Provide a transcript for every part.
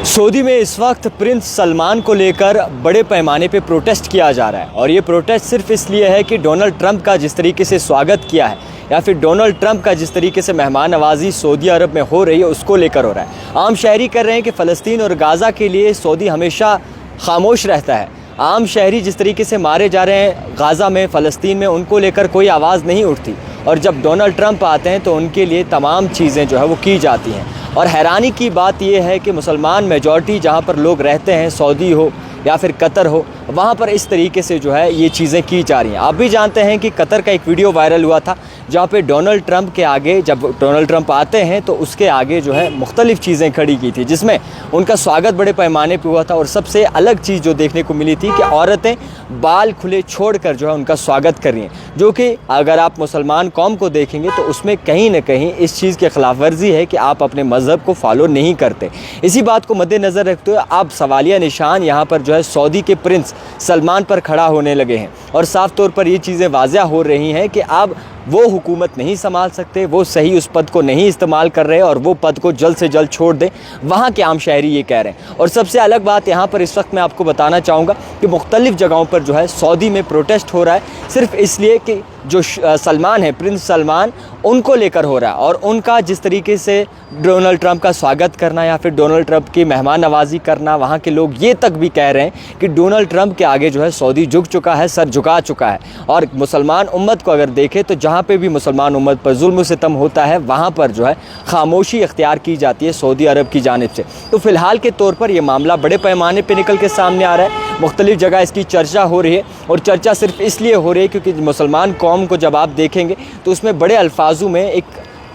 Saudi में इस वक्त प्रिंस सलमान को लेकर बड़े पैमाने पे प्रोटेस्ट किया जा रहा है और ये प्रोटेस्ट सिर्फ इसलिए है कि डोनाल्ड ट्रंप का जिस तरीके से स्वागत किया है या फिर डोनाल्ड ट्रंप का जिस तरीके से मेहमान नवाजी सऊदी अरब में हो रही है उसको लेकर हो रहा है। आम शहरी कर रहे हैं कि फ़लस्तीन और गाज़ा के लिए सऊदी हमेशा खामोश रहता है। आम शहरी जिस तरीके से मारे जा रहे हैं गाज़ा में, फ़लस्तीन में, उनको लेकर कोई आवाज़ नहीं उठती और जब डोनाल्ड ट्रंप आते हैं तो उनके लिए तमाम चीज़ें जो है वो की जाती हैं। और हैरानी की बात यह है कि मुसलमान मेजॉरिटी जहाँ पर लोग रहते हैं, सऊदी हो या फिर कतर हो, वहाँ पर इस तरीके से जो है ये चीज़ें की जा रही हैं। आप भी जानते हैं कि कतर का एक वीडियो वायरल हुआ था जहाँ पे डोनाल्ड ट्रंप के आगे, जब डोनाल्ड ट्रंप आते हैं तो उसके आगे जो है मुख्तलिफ़ चीज़ें खड़ी की थी जिसमें उनका स्वागत बड़े पैमाने पे हुआ था। और सबसे अलग चीज़ जो देखने को मिली थी कि औरतें बाल खुले छोड़कर जो है उनका स्वागत कर रही हैं, जो कि अगर आप मुसलमान कौम को देखेंगे तो उसमें कहीं ना कहीं इस चीज़ की खिलाफ वर्जी है कि आप अपने मज़हब को फॉलो नहीं करते। इसी बात को मद्देनज़र रखते हुए आप सवालिया निशान यहाँ पर जो है सऊदी के प्रिंस सलमान पर खड़ा होने लगे हैं और साफ़ तौर पर ये चीज़ें वाज़ह हो रही हैं कि अब वो हुकूमत नहीं संभाल सकते, वो सही उस पद को नहीं इस्तेमाल कर रहे और वो पद को जल्द से जल्द छोड़ दें, वहाँ के आम शहरी ये कह रहे हैं। और सबसे अलग बात यहाँ पर इस वक्त मैं आपको बताना चाहूँगा कि मुख्तलिफ़ जगहों पर जो है सऊदी में प्रोटेस्ट हो रहा है सिर्फ इसलिए कि जो सलमान है, प्रिंस सलमान, उनको लेकर हो रहा है और उनका जिस तरीके से डोनाल्ड ट्रंप का स्वागत करना या फिर डोनाल्ड ट्रंप की मेहमान नवाजी करना, वहाँ के लोग ये तक भी कह रहे हैं कि डोनाल्ड ट्रंप के आगे जो है सऊदी झुक चुका है, सर झुका चुका है। और मुसलमान उम्मत को अगर देखें तो जहाँ पे भी मुसलमान उम्मत पर जुल्म सितम होता है वहाँ पर जो है खामोशी इख्तियार की जाती है सऊदी अरब की जानिब से। तो फ़िलहाल के तौर पर यह मामला बड़े पैमाने पर निकल के सामने आ रहा है, मुख्तलिफ़ जगह इसकी चर्चा हो रही है और चर्चा सिर्फ इसलिए हो रही है क्योंकि मुसलमान कौम को जब आप देखेंगे तो उसमें बड़े अल्फाजों में एक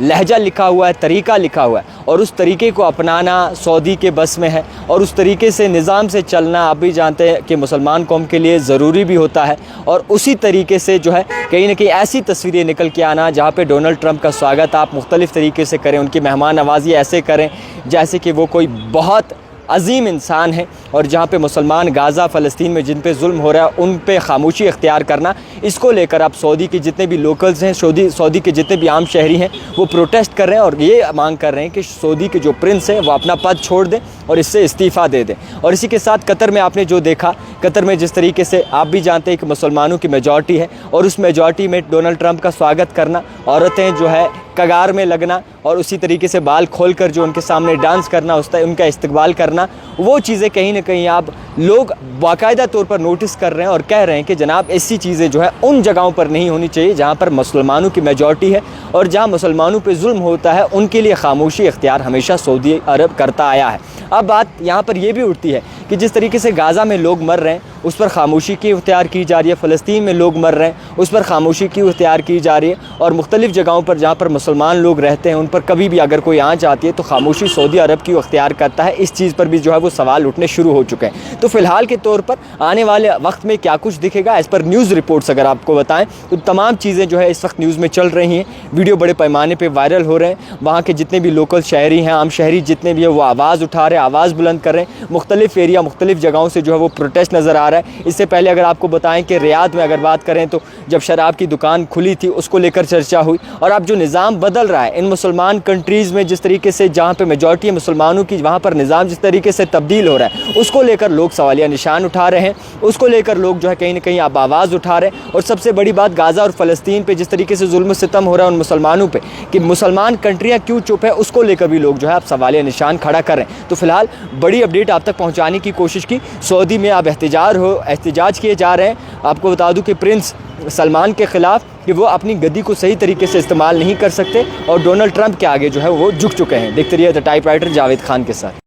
लहजा लिखा हुआ है, तरीक़ा लिखा हुआ है और उस तरीक़े को अपनाना सऊदी के बस में है और उस तरीके से निज़ाम से चलना आप भी जानते हैं कि मुसलमान कौम के लिए ज़रूरी भी होता है। और उसी तरीके से जो है कहीं ना कहीं ऐसी तस्वीरें निकल के आना जहाँ पे डोनाल्ड ट्रंप का स्वागत आप मुख्तलिफ़ तरीके से करें, उनकी मेहमान नवाजी ऐसे करें जैसे कि वो कोई बहुत अजीम इंसान है, और जहाँ पे मुसलमान गाज़ा फ़लस्तीन में जिन पे जुल्म हो रहा है उन पे खामोशी इख्तियार करना, इसको लेकर अब सऊदी के जितने भी लोकल्स हैं, सऊदी के जितने भी आम शहरी हैं वो प्रोटेस्ट कर रहे हैं और ये मांग कर रहे हैं कि सऊदी के जो प्रिंस हैं वो अपना पद छोड़ दें और इससे इस्तीफ़ा दे दें। और इसी के साथ कतर में आपने जो देखा, कतर में जिस तरीके से आप भी जानते हैं कि मुसलमानों की मेजॉरिटी है और उस मेजॉरिटी में डोनाल्ड ट्रंप का स्वागत करना, औरतें जो है कगार में लगना और उसी तरीके से बाल खोलकर जो उनके सामने डांस करना, उनका इस्तकबाल करना, वो चीज़ें कहीं ना कहीं आप लोग बाकायदा तौर पर नोटिस कर रहे हैं और कह रहे हैं कि जनाब ऐसी चीज़ें जो है उन जगहों पर नहीं होनी चाहिए जहाँ पर मुसलमानों की मेजॉरिटी है और जहाँ मुसलमानों पे जुल्म होता है उनके लिए खामोशी इख्तियार हमेशा सऊदी अरब करता आया है। अब बात यहाँ पर यह भी उठती है कि जिस तरीके से गाज़ा में लोग मर रहे हैं उस पर खामोशी की इख्तियार की जा रही है, फ़लस्तीन में लोग मर रहे हैं उस पर खामोशी की इख्तियार की जा रही है, और मुख्तलिफ़ जगहों पर जहाँ पर मुसलमान लोग रहते हैं उन पर कभी भी अगर कोई आँच आती है तो खामोशी सऊदी अरब की इख्तियार करता है। इस चीज़ पर भी जो है वो सवाल उठने शुरू हो चुके हैं। तो फ़िलहाल के तौर पर आने वाले वक्त में क्या कुछ दिखेगा, इस पर न्यूज़ रिपोर्ट्स अगर आपको बताएं तो तमाम चीज़ें जो है इस वक्त न्यूज़ में चल रही हैं, वीडियो बड़े पैमाने पर वायरल हो रहे हैं। वहाँ के जितने भी लोकल शहरी हैं, आम शहरी जितने भी हैं, वो आवाज़ उठा रहे हैं, आवाज़ बुलंद कर रहे हैं। मुख्तलिफ़ एरिया, मुख्तलिफ़ जगहों से जो है वो प्रोटेस्ट नज़र आ रहा है। इससे पहले अगर आपको बताएं कि रियाद में अगर बात करें तो जब शराब की दुकान खुली थी उसको लेकर चर्चा हुई। और अब जो निज़ाम बदल रहा है इन मुसलमान कंट्रीज़ में, जिस तरीके से जहाँ पे मेजॉरिटी है मुसलमानों की, वहाँ पर निज़ाम जिस तरीके से तब्दील हो रहा है उसको लेकर लोग सवालिया निशान उठा रहे हैं, उसको लेकर लोग जो है कहीं ना कहीं अब आवाज़ उठा रहे हैं। और सबसे बड़ी बात, गाज़ा और फ़लस्तीन पे जिस तरीके से जुल्म सितम हो रहा है उन मुसलमानों पे कि मुसलमान कंट्रियाँ क्यों चुप है, उसको लेकर भी लोग जो है अब सवालिया निशान खड़ा कर रहे हैं। तो फिलहाल बड़ी अपडेट आप तक पहुँचाने की कोशिश की। सऊदी में अब एहतजाज किए जा रहे हैं। आपको बता दूं कि प्रिंस सलमान के ख़िलाफ़ कि वो अपनी गद्दी को सही तरीके से इस्तेमाल नहीं कर सकते और डोनाल्ड ट्रंप के आगे जो है वो झुक चुके हैं। देखते रहिए द टाइपराइटर जावेद खान के साथ।